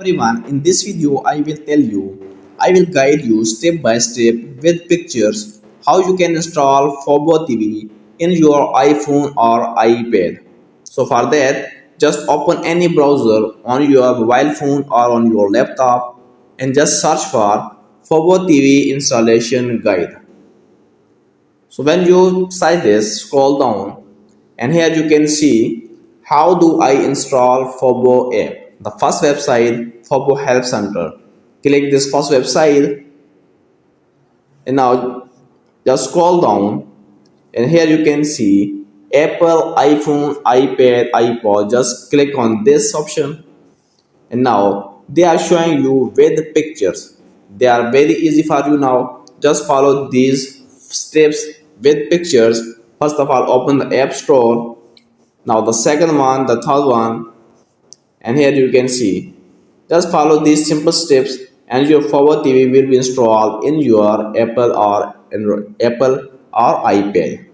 Everyone, in this video I will guide you step by step with pictures how you can install fubo TV in your iPhone or iPad. So for that, just open any browser on your mobile phone or on your laptop and just search for fubo TV installation guide. So when you search this, scroll down and here you can see how do I install fubo app. The first website, fubo help center. Click this first website and now just scroll down and here you can see Apple, iPhone, iPad, ipod. Just click on this option and now they are showing you with pictures. They are very easy for you now. Just follow these steps with pictures. First of all, open the app store. Now the second one, the third one, and here you can see. Just follow these simple steps and your forward TV will be installed in your Apple or iPad.